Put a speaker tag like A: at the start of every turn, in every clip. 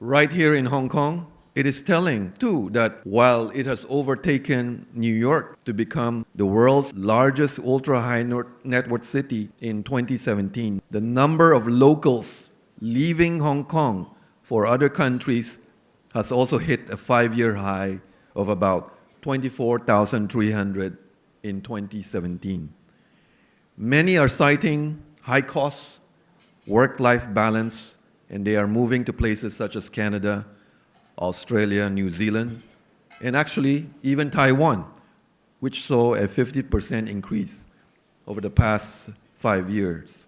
A: Right here in Hong Kong, it is telling too that while it has overtaken New York to become the world's largest ultra high net worth city in 2017, the number of locals leaving Hong Kong for other countries has also hit a 5-year high of about 24,300 in 2017. Many are citing high costs, work-life balance, and they are moving to places such as Canada, Australia, New Zealand, and actually even Taiwan, which saw a 50% increase over the past 5 years.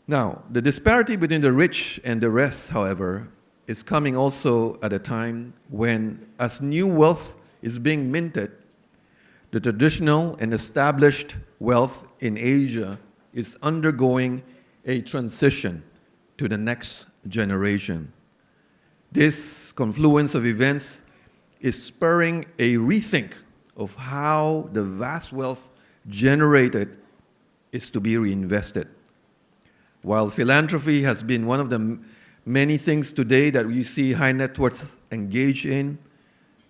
A: Now, the disparity between the rich and the rest, however, is coming also at a time when, as new wealth is being minted, the traditional and established wealth in Asia is undergoing a transition to the next generation. This confluence of events is spurring a rethink of how the vast wealth generated is to be reinvested. While philanthropy has been one of the many things today that we see high net worth engage in,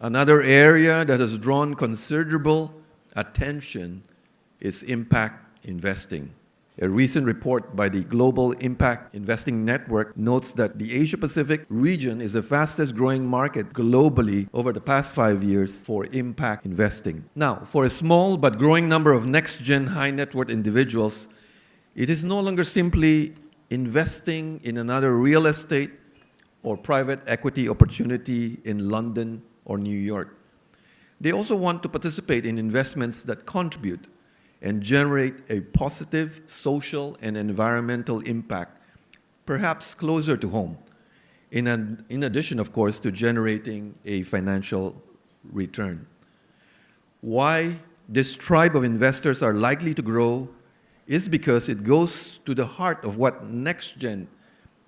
A: another area that has drawn considerable attention is impact investing. A recent report by the Global Impact Investing Network notes that the Asia-Pacific region is the fastest growing market globally over the past 5 years for impact investing. Now, for a small but growing number of next-gen high net worth individuals, it is no longer simply investing in another real estate or private equity opportunity in London or New York. They also want to participate in investments that contribute and generate a positive social and environmental impact, perhaps closer to home, in addition, of course, to generating a financial return. Why this tribe of investors are likely to grow is because it goes to the heart of what NextGen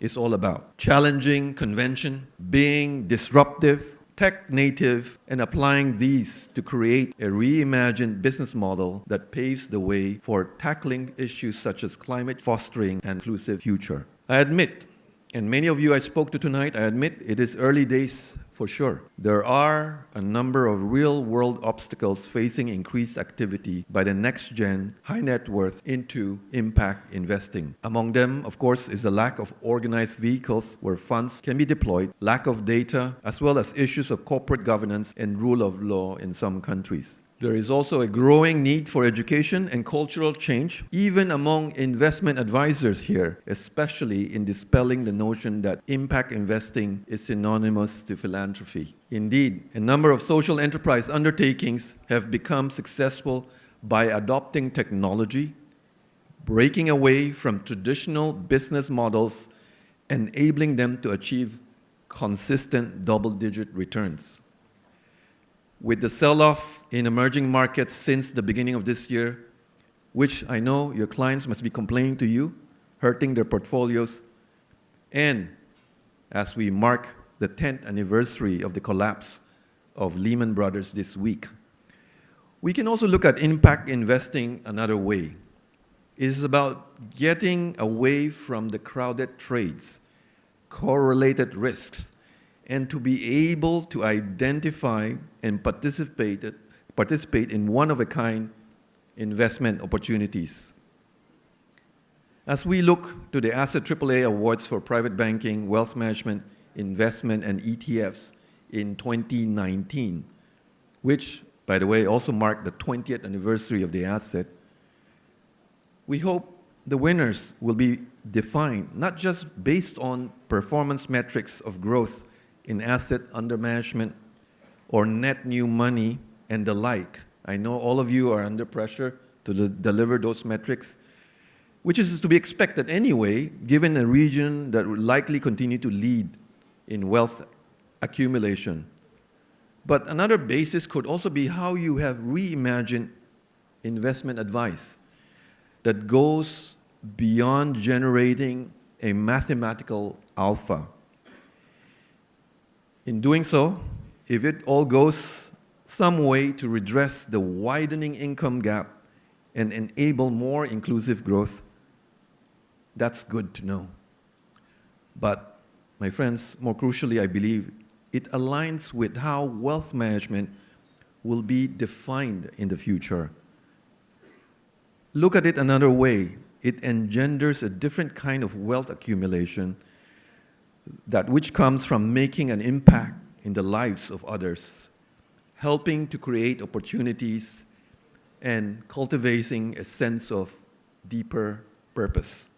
A: is all about. Challenging convention, being disruptive, tech native, and applying these to create a reimagined business model that paves the way for tackling issues such as climate, fostering an inclusive future. I admit, and many of you I spoke to tonight, I admit it is early days for sure. There are a number of real-world obstacles facing increased activity by the next-gen high net worth into impact investing. Among them, of course, is the lack of organized vehicles where funds can be deployed, lack of data, as well as issues of corporate governance and rule of law in some countries. There is also a growing need for education and cultural change, even among investment advisors here, especially in dispelling the notion that impact investing is synonymous to philanthropy. Indeed, a number of social enterprise undertakings have become successful by adopting technology, breaking away from traditional business models, enabling them to achieve consistent double-digit returns. With the sell-off in emerging markets since the beginning of this year, which I know your clients must be complaining to you, hurting their portfolios, and as we mark the 10th anniversary of the collapse of Lehman Brothers this week, we can also look at impact investing another way. It is about getting away from the crowded trades, correlated risks, and to be able to identify and participate in one-of-a-kind investment opportunities. As we look to the Asset AAA Awards for private banking, wealth management, investment, and ETFs in 2019, which, by the way, also marked the 20th anniversary of the asset, we hope the winners will be defined not just based on performance metrics of growth in asset under management or net new money and the like. I know all of you are under pressure to deliver those metrics, which is to be expected anyway, given a region that will likely continue to lead in wealth accumulation. But another basis could also be how you have reimagined investment advice that goes beyond generating a mathematical alpha. In doing so, if it all goes some way to redress the widening income gap and enable more inclusive growth, that's good to know. But my friends, more crucially, I believe, it aligns with how wealth management will be defined in the future. Look at it another way. It engenders a different kind of wealth accumulation, that which comes from making an impact in the lives of others, helping to create opportunities, and cultivating a sense of deeper purpose.